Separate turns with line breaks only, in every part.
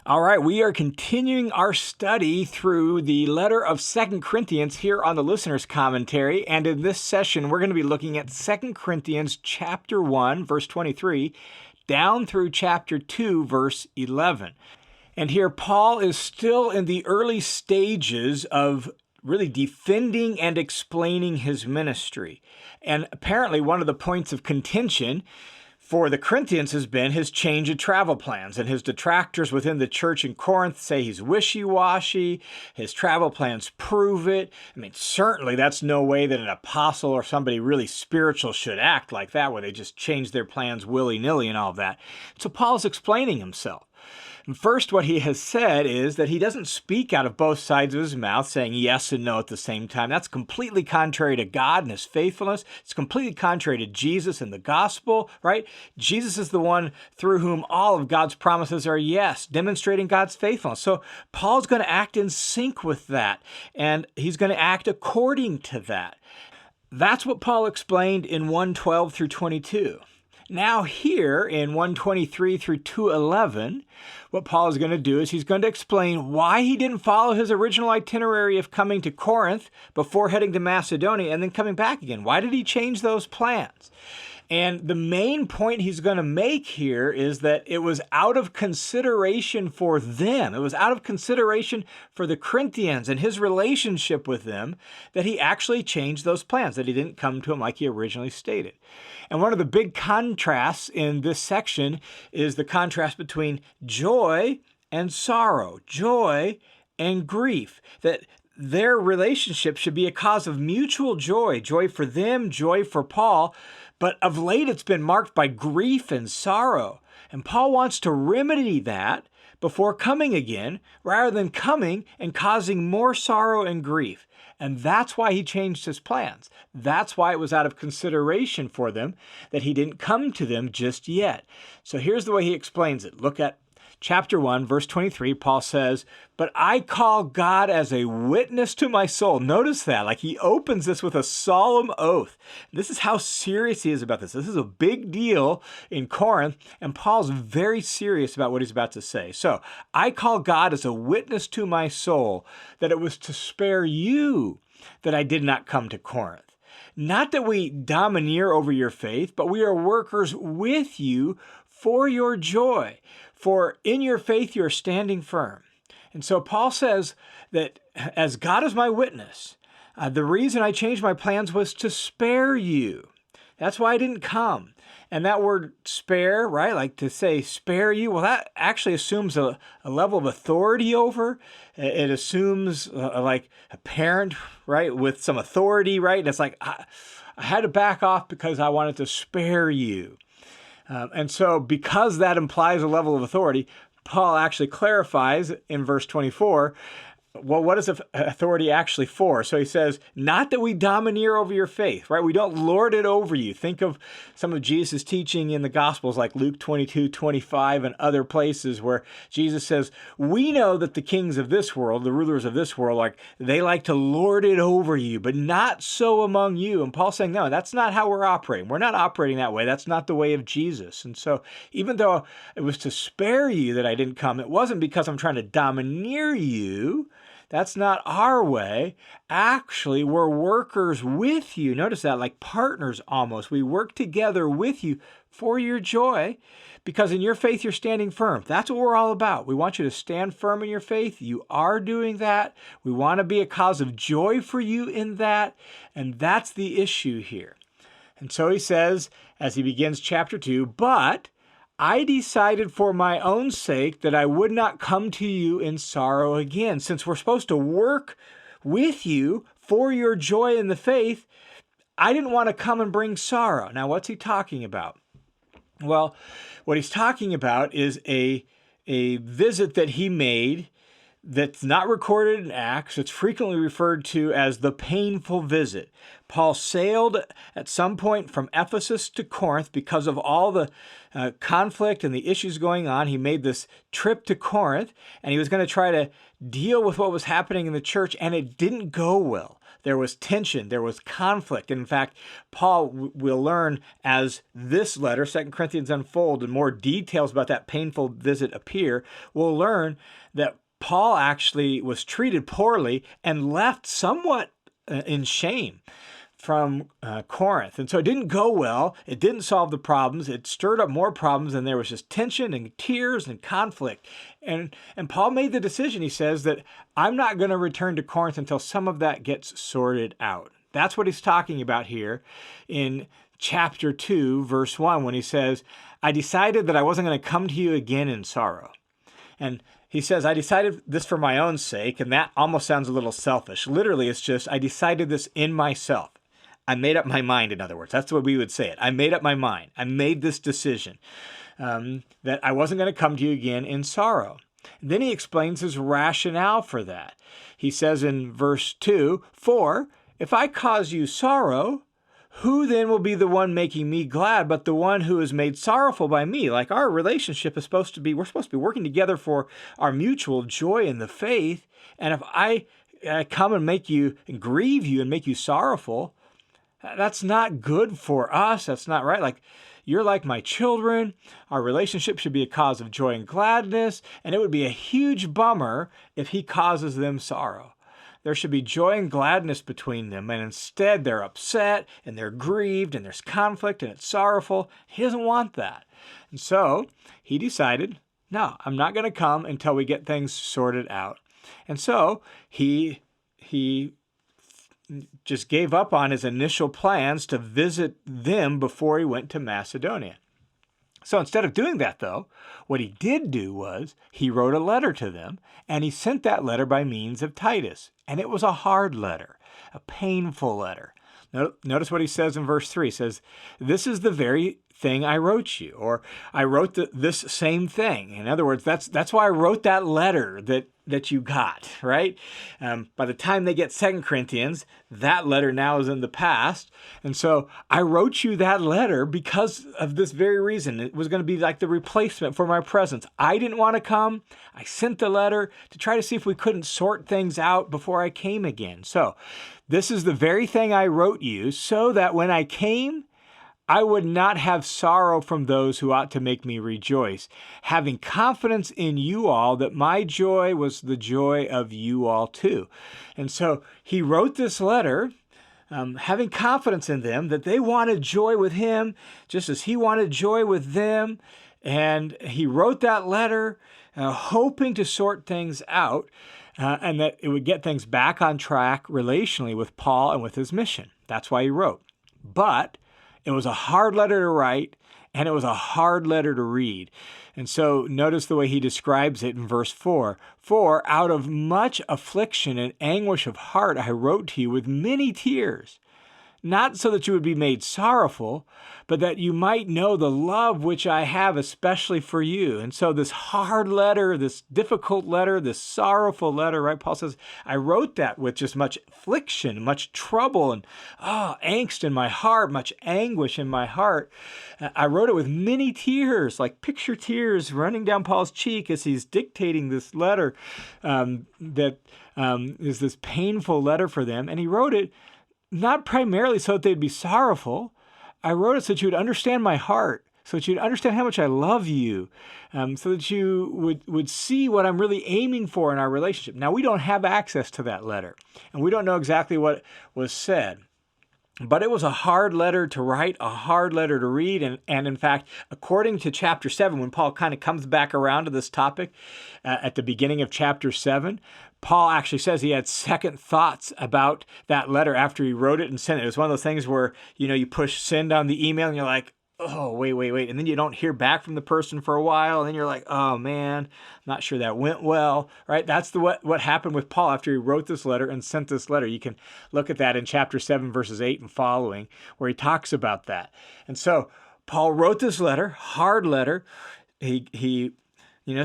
All right, we are continuing our study through the letter of 2 Corinthians here on the Listener's Commentary. And in this session, we're going to be looking at 2 Corinthians chapter 1, verse 23, down through chapter 2, verse 11. And here, Paul is still in the early stages of really defending and explaining his ministry. And apparently, one of the points of contention for the Corinthians has been his change of travel plans, and his detractors within the church in Corinth say he's wishy-washy. His travel plans prove it. I mean, certainly that's no way that an apostle or somebody really spiritual should act like that, where they just change their plans willy-nilly and all of that. So Paul's explaining himself. And first, what he has said is that he doesn't speak out of both sides of his mouth, saying yes and no at the same time. That's completely contrary to God and his faithfulness. It's completely contrary to Jesus and the gospel, right? Jesus is the one through whom all of God's promises are yes, demonstrating God's faithfulness. So Paul's going to act in sync with that, and he's going to act according to that. That's what Paul explained in 1:12 through 22. Now here in 1:23 through 2:11, what Paul is going to do is he's going to explain why he didn't follow his original itinerary of coming to Corinth before heading to Macedonia and then coming back again. Why did he change those plans? And the main point he's going to make here is that it was out of consideration for them. It was out of consideration for the Corinthians and his relationship with them that he actually changed those plans, that he didn't come to them like he originally stated. And one of the big contrasts in this section is the contrast between joy and sorrow, joy and grief, that their relationship should be a cause of mutual joy, joy for them, joy for Paul. But of late, it's been marked by grief and sorrow. And Paul wants to remedy that before coming again, rather than coming and causing more sorrow and grief. And that's why he changed his plans. That's why it was out of consideration for them that he didn't come to them just yet. So here's the way he explains it. Look at Chapter 1, verse 23, Paul says, "But I call God as a witness to my soul." Notice that, like he opens this with a solemn oath. This is how serious he is about this. This is a big deal in Corinth, and Paul's very serious about what he's about to say. So, "I call God as a witness to my soul that it was to spare you that I did not come to Corinth. Not that we domineer over your faith, but we are workers with you for your joy. For in your faith, you're standing firm." And so Paul says that as God is my witness, the reason I changed my plans was to spare you. That's why I didn't come. And that word spare, right, like to say spare you, well, that actually assumes a level of authority over. It assumes like a parent, right, with some authority, right? And it's like, I had to back off because I wanted to spare you. And so because that implies a level of authority, Paul actually clarifies in verse 24, well, what is authority actually for? So he says, not that we domineer over your faith, right? We don't lord it over you. Think of some of Jesus' teaching in the Gospels like Luke 22:25 and other places where Jesus says, we know that the kings of this world, the rulers of this world, they like to lord it over you, but not so among you. And Paul's saying, no, that's not how we're operating. We're not operating that way. That's not the way of Jesus. And so even though it was to spare you that I didn't come, it wasn't because I'm trying to domineer you. That's not our way. Actually, we're workers with you. Notice that, like partners almost. We work together with you for your joy, because in your faith, you're standing firm. That's what we're all about. We want you to stand firm in your faith. You are doing that. We want to be a cause of joy for you in that. And that's the issue here. And so he says, as he begins chapter 2, "But I decided for my own sake that I would not come to you in sorrow again." Since we're supposed to work with you for your joy in the faith, I didn't want to come and bring sorrow. Now, what's he talking about? Well, what he's talking about is a visit that he made that's not recorded in Acts. It's frequently referred to as the painful visit. Paul sailed at some point from Ephesus to Corinth because of all the conflict and the issues going on. He made this trip to Corinth, and he was going to try to deal with what was happening in the church, and it didn't go well. There was tension, there was conflict. And in fact, Paul will learn as this letter, 2 Corinthians, unfold and more details about that painful visit appear, we'll learn that Paul actually was treated poorly and left somewhat in shame from Corinth. And so it didn't go well. It didn't solve the problems. It stirred up more problems, and there was just tension and tears and conflict. And Paul made the decision, he says, that I'm not going to return to Corinth until some of that gets sorted out. That's what he's talking about here in chapter 2, verse 1, when he says, I decided that I wasn't going to come to you again in sorrow. And he says, I decided this for my own sake, and that almost sounds a little selfish. Literally, it's just, I decided this in myself. I made up my mind, in other words. That's the way we would say it. I made up my mind. I made this decision that I wasn't going to come to you again in sorrow. And then he explains his rationale for that. He says in verse 2, For if I cause you sorrow, who then will be the one making me glad but the one who is made sorrowful by me? Like our relationship is supposed to be, we're supposed to be working together for our mutual joy in the faith. And if I come and make you and grieve you and make you sorrowful, that's not good for us. That's not right. Like, you're like my children. Our relationship should be a cause of joy and gladness. And it would be a huge bummer if he causes them sorrow. There should be joy and gladness between them. And instead, they're upset and they're grieved and there's conflict and it's sorrowful. He doesn't want that. And so he decided, no, I'm not going to come until we get things sorted out. And so he just gave up on his initial plans to visit them before he went to Macedonia. So instead of doing that, though, what he did do was he wrote a letter to them, and he sent that letter by means of Titus. And it was a hard letter, a painful letter. Notice what he says in verse 3. He says, this is the very thing I wrote you, or I wrote this same thing. In other words, that's why I wrote that letter that you got, right? By the time they get 2 Corinthians, that letter now is in the past. And so I wrote you that letter because of this very reason. It was going to be like the replacement for my presence. I didn't want to come. I sent the letter to try to see if we couldn't sort things out before I came again. So this is the very thing I wrote you so that when I came, I would not have sorrow from those who ought to make me rejoice, having confidence in you all that my joy was the joy of you all too. And so he wrote this letter, having confidence in them that they wanted joy with him, just as he wanted joy with them. And he wrote that letter, hoping to sort things out, and that it would get things back on track relationally with Paul and with his mission. That's why he wrote. But it was a hard letter to write, and it was a hard letter to read. And so notice the way he describes it in verse 4. For out of much affliction and anguish of heart I wrote to you with many tears, not so that you would be made sorrowful, but that you might know the love which I have especially for you. And so this hard letter, this difficult letter, this sorrowful letter, right? Paul says, I wrote that with just much affliction, much trouble, and angst in my heart, much anguish in my heart. I wrote it with many tears, like picture tears running down Paul's cheek as he's dictating this letter that is this painful letter for them. And he wrote it not primarily so that they'd be sorrowful. I wrote it so that you would understand my heart, so that you'd understand how much I love you, so that you would see what I'm really aiming for in our relationship. Now, we don't have access to that letter, and we don't know exactly what was said. But it was a hard letter to write, a hard letter to read. And in fact, according to chapter 7, when Paul kind of comes back around to this topic at the beginning of chapter 7, Paul actually says he had second thoughts about that letter after he wrote it and sent it. It was one of those things where, you push send on the email and you're like, oh, wait. And then you don't hear back from the person for a while. And then you're like, oh, man, not sure that went well, right? That's what happened with Paul after he wrote this letter and sent this letter. You can look at that in chapter 7, verses 8 and following, where he talks about that. And so Paul wrote this letter, hard letter. He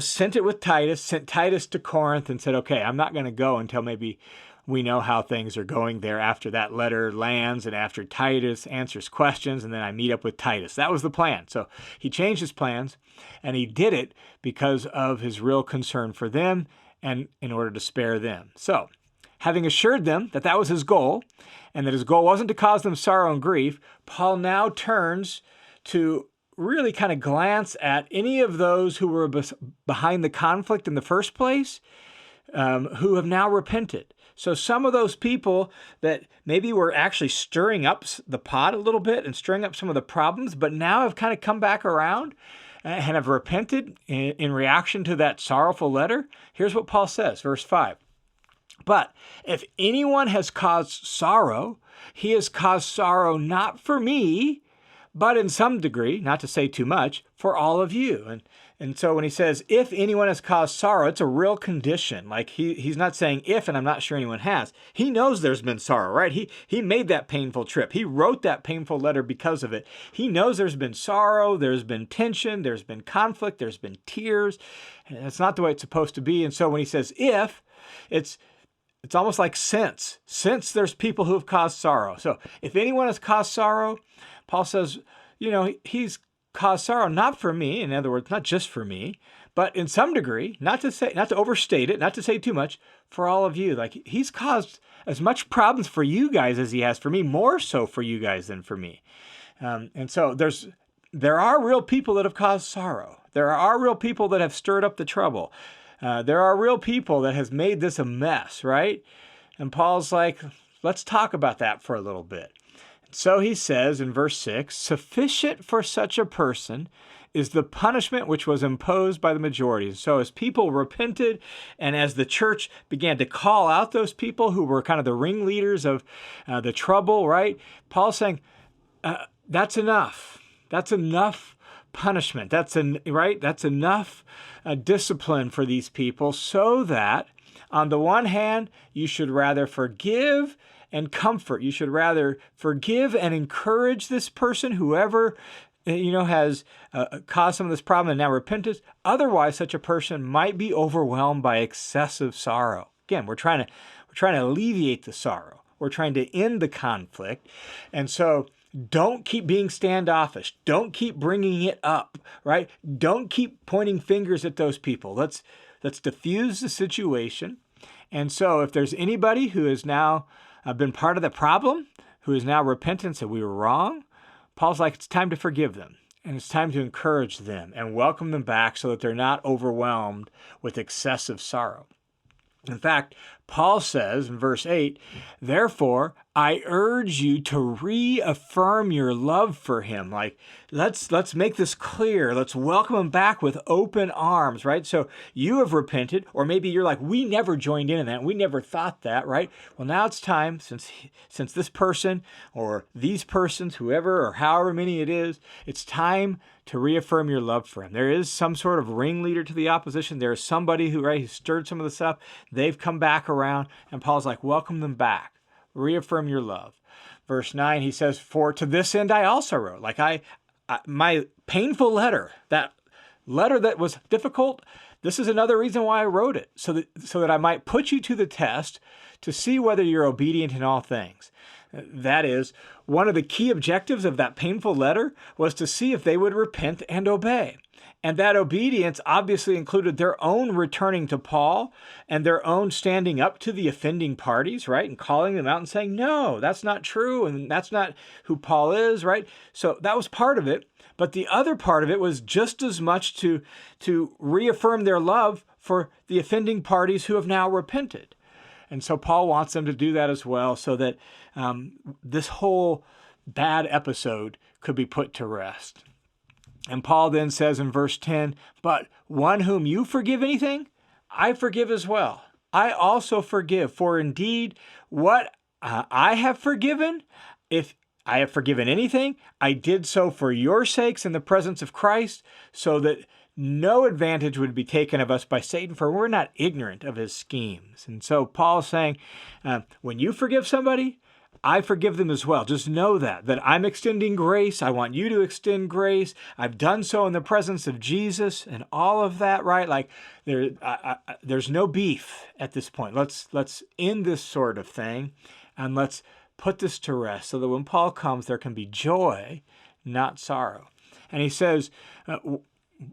sent it with Titus, sent Titus to Corinth and said, okay, I'm not going to go until maybe we know how things are going there after that letter lands and after Titus answers questions, and then I meet up with Titus. That was the plan. So he changed his plans, and he did it because of his real concern for them and in order to spare them. So having assured them that that was his goal, and that his goal wasn't to cause them sorrow and grief, Paul now turns to really kind of glance at any of those who were behind the conflict in the first place, who have now repented. So some of those people that maybe were actually stirring up the pot a little bit and stirring up some of the problems, but now have kind of come back around and have repented in reaction to that sorrowful letter. Here's what Paul says, verse 5. But if anyone has caused sorrow, he has caused sorrow not for me, but in some degree, not to say too much, for all of you. And so when he says, if anyone has caused sorrow, it's a real condition. Like he's not saying if, and I'm not sure anyone has. He knows there's been sorrow, right? He made that painful trip. He wrote that painful letter because of it. He knows there's been sorrow, there's been tension, there's been conflict, there's been tears. And it's not the way it's supposed to be. And so when he says if, it's almost like since there's people who have caused sorrow. So if anyone has caused sorrow, Paul says, he's caused sorrow not for me, in other words, not just for me, but in some degree, not to overstate it, not to say too much, for all of you. Like he's caused as much problems for you guys as he has for me, more so for you guys than for me. And so there are real people that have caused sorrow. There are real people that have stirred up the trouble. There are real people that has made this a mess, right? And Paul's like, let's talk about that for a little bit. So he says in verse 6, sufficient for such a person is the punishment which was imposed by the majority. So as people repented and as the church began to call out those people who were kind of the ringleaders of the trouble, right? Paul's saying, that's enough. That's enough punishment. That's enough discipline for these people, so that on the one hand, you should rather forgive and comfort. You should rather forgive and encourage this person, whoever has caused some of this problem and now repentance. Otherwise, such a person might be overwhelmed by excessive sorrow. Again, we're trying to alleviate the sorrow. We're trying to end the conflict, and so don't keep being standoffish. Don't keep bringing it up, right? Don't keep pointing fingers at those people. Let's diffuse the situation. And so if there's anybody who has now been part of the problem, who is now repentant and said we were wrong, Paul's like, it's time to forgive them. And it's time to encourage them and welcome them back so that they're not overwhelmed with excessive sorrow. In fact, Paul says in verse 8, therefore, I urge you to reaffirm your love for him. Like, let's make this clear. Let's welcome him back with open arms, right? So you have repented, or maybe you're like, we never joined in that. We never thought that, right? Well, now it's time, since this person or these persons, whoever or however many it is, it's time to reaffirm your love for him. There is some sort of ringleader to the opposition. There is somebody who stirred some of the stuff. They've come back around, and Paul's like, welcome them back. Reaffirm your love. Verse 9, he says, for to this end I also wrote. Like my painful letter, that letter that was difficult, this is another reason why I wrote it, so that I might put you to the test to see whether you're obedient in all things. That is, one of the key objectives of that painful letter was to see if they would repent and obey. And that obedience obviously included their own returning to Paul and their own standing up to the offending parties, right? And calling them out and saying, no, that's not true. And that's not who Paul is, right? So that was part of it. But the other part of it was just as much to reaffirm their love for the offending parties who have now repented. And so Paul wants them to do that as well, so that this whole bad episode could be put to rest. And Paul then says in verse 10, but one whom you forgive anything, I forgive as well. I also forgive. For indeed, what I have forgiven, if I have forgiven anything, I did so for your sakes in the presence of Christ, so that no advantage would be taken of us by Satan, for we're not ignorant of his schemes. And so Paul's saying, when you forgive somebody, I forgive them as well. Just know that I'm extending grace. I want you to extend grace. I've done so in the presence of Jesus and all of that, right? Like there's no beef at this point. Let's end this sort of thing, and let's put this to rest so that when Paul comes, there can be joy, not sorrow. And he says,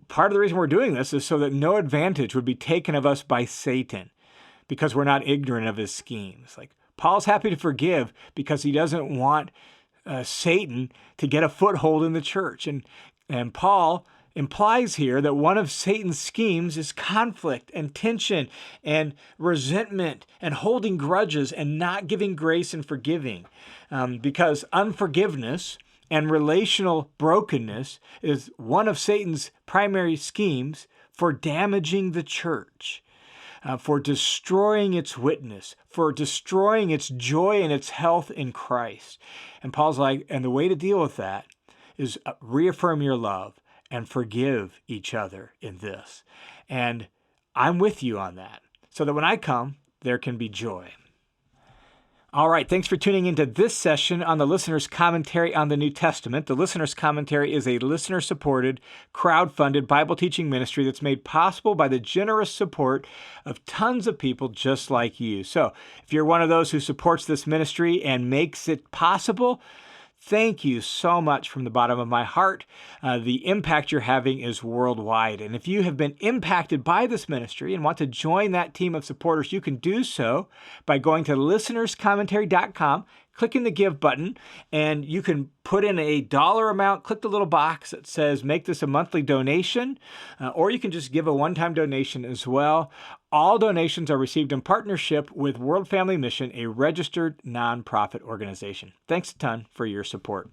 part of the reason we're doing this is so that no advantage would be taken of us by Satan. because we're not ignorant of his schemes. Like Paul's happy to forgive because he doesn't want Satan to get a foothold in the church. And Paul implies here that one of Satan's schemes is conflict and tension and resentment and holding grudges and not giving grace and forgiving. Because unforgiveness and relational brokenness is one of Satan's primary schemes for damaging the church, for destroying its witness, for destroying its joy and its health in Christ. And Paul's like, and the way to deal with that is reaffirm your love and forgive each other in this. And I'm with you on that, so that when I come, there can be joy. All right, thanks for tuning into this session on the Listener's Commentary on the New Testament. The Listener's Commentary is a listener-supported, crowd-funded Bible teaching ministry that's made possible by the generous support of tons of people just like you. So if you're one of those who supports this ministry and makes it possible, thank you so much from the bottom of my heart. The impact you're having is worldwide. And if you have been impacted by this ministry and want to join that team of supporters, you can do so by going to listenerscommentary.com, clicking the Give button, and you can put in a dollar amount, click the little box that says make this a monthly donation, or you can just give a one-time donation as well. All donations are received in partnership with World Family Mission, a registered nonprofit organization. Thanks a ton for your support.